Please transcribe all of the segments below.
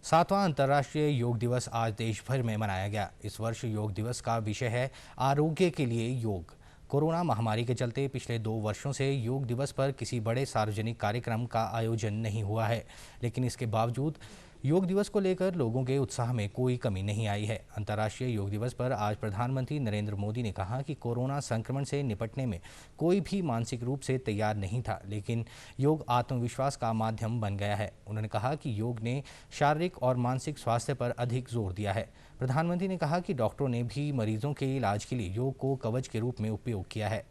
7वां अंतर्राष्ट्रीय योग दिवस आज देश भर में मनाया गया। इस वर्ष योग दिवस का विषय है आरोग्य के लिए योग। कोरोना महामारी के चलते पिछले 2 वर्षों से योग दिवस पर किसी बड़े सार्वजनिक कार्यक्रम का आयोजन नहीं हुआ है, लेकिन इसके बावजूद योग दिवस को लेकर लोगों के उत्साह में कोई कमी नहीं आई है। अंतर्राष्ट्रीय योग दिवस पर आज प्रधानमंत्री नरेंद्र मोदी ने कहा कि कोरोना संक्रमण से निपटने में कोई भी मानसिक रूप से तैयार नहीं था, लेकिन योग आत्मविश्वास का माध्यम बन गया है। उन्होंने कहा कि योग ने शारीरिक और मानसिक स्वास्थ्य पर अधिक जोर दिया है। प्रधानमंत्री ने कहा कि डॉक्टरों ने भी मरीजों के इलाज के लिए योग को कवच के रूप में उपयोग किया है।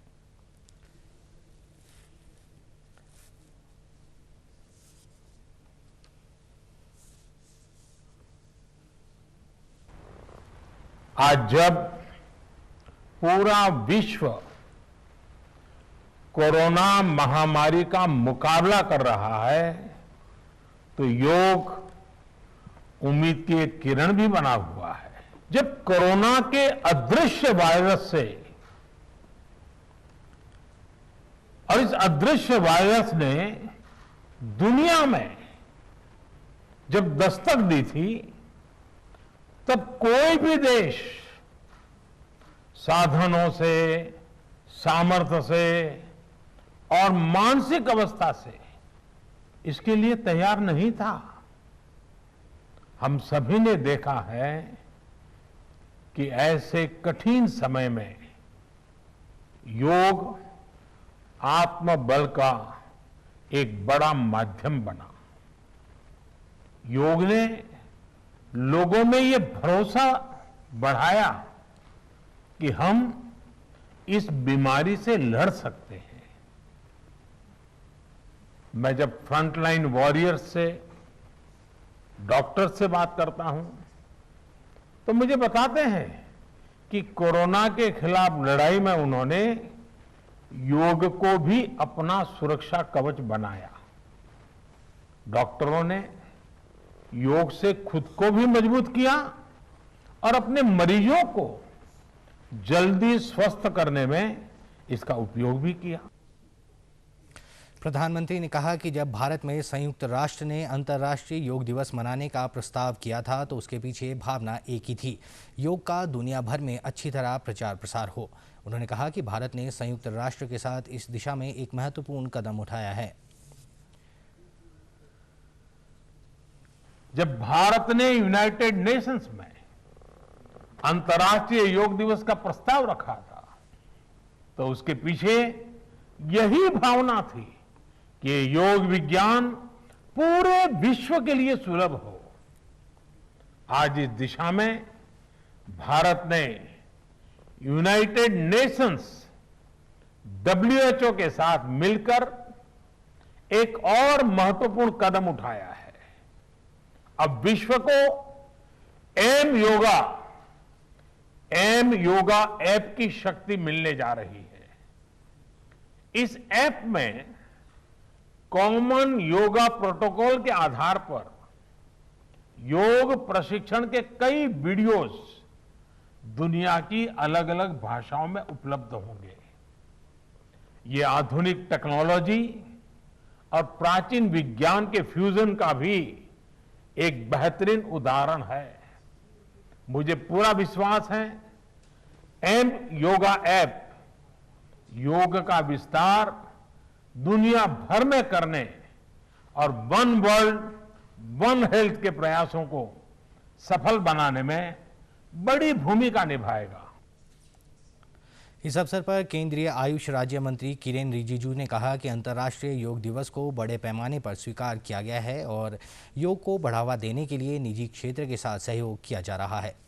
आज जब पूरा विश्व कोरोना महामारी का मुकाबला कर रहा है, तो योग उम्मीद की एक किरण भी बना हुआ है। जब कोरोना के अदृश्य वायरस से और इस अदृश्य वायरस ने दुनिया में जब दस्तक दी थी, तब कोई भी देश साधनों से, सामर्थ्य से और मानसिक अवस्था से इसके लिए तैयार नहीं था। हम सभी ने देखा है कि ऐसे कठिन समय में योग आत्मबल का एक बड़ा माध्यम बना। योग ने लोगों में ये भरोसा बढ़ाया कि हम इस बीमारी से लड़ सकते हैं। मैं जब फ्रंटलाइन वॉरियर्स से, डॉक्टर से बात करता हूं, तो मुझे बताते हैं कि कोरोना के खिलाफ लड़ाई में उन्होंने योग को भी अपना सुरक्षा कवच बनाया। डॉक्टरों ने योग से खुद को भी मजबूत किया और अपने मरीजों को जल्दी स्वस्थ करने में इसका उपयोग भी किया। प्रधानमंत्री ने कहा कि जब भारत में संयुक्त राष्ट्र ने अंतर्राष्ट्रीय योग दिवस मनाने का प्रस्ताव किया था, तो उसके पीछे भावना एक ही थी, योग का दुनिया भर में अच्छी तरह प्रचार प्रसार हो। उन्होंने कहा कि भारत ने संयुक्त राष्ट्र के साथ इस दिशा में एक महत्वपूर्ण कदम उठाया है। जब भारत ने यूनाइटेड नेशंस में अंतर्राष्ट्रीय योग दिवस का प्रस्ताव रखा था, तो उसके पीछे यही भावना थी कि योग विज्ञान पूरे विश्व के लिए सुलभ हो। आज इस दिशा में भारत ने यूनाइटेड नेशंस WHO के साथ मिलकर एक और महत्वपूर्ण कदम उठाया है। अब विश्व को एम योगा ऐप की शक्ति मिलने जा रही है। इस ऐप में कॉमन योगा प्रोटोकॉल के आधार पर योग प्रशिक्षण के कई वीडियोस दुनिया की अलग अलग भाषाओं में उपलब्ध होंगे। ये आधुनिक टेक्नोलॉजी और प्राचीन विज्ञान के फ्यूजन का भी एक बेहतरीन उदाहरण है। मुझे पूरा विश्वास है, एम योगा ऐप योग का विस्तार दुनिया भर में करने और वन वर्ल्ड वन हेल्थ के प्रयासों को सफल बनाने में बड़ी भूमिका निभाएगा। इस अवसर पर केंद्रीय आयुष राज्य मंत्री किरेन रिजिजू ने कहा कि अंतर्राष्ट्रीय योग दिवस को बड़े पैमाने पर स्वीकार किया गया है और योग को बढ़ावा देने के लिए निजी क्षेत्र के साथ सहयोग किया जा रहा है।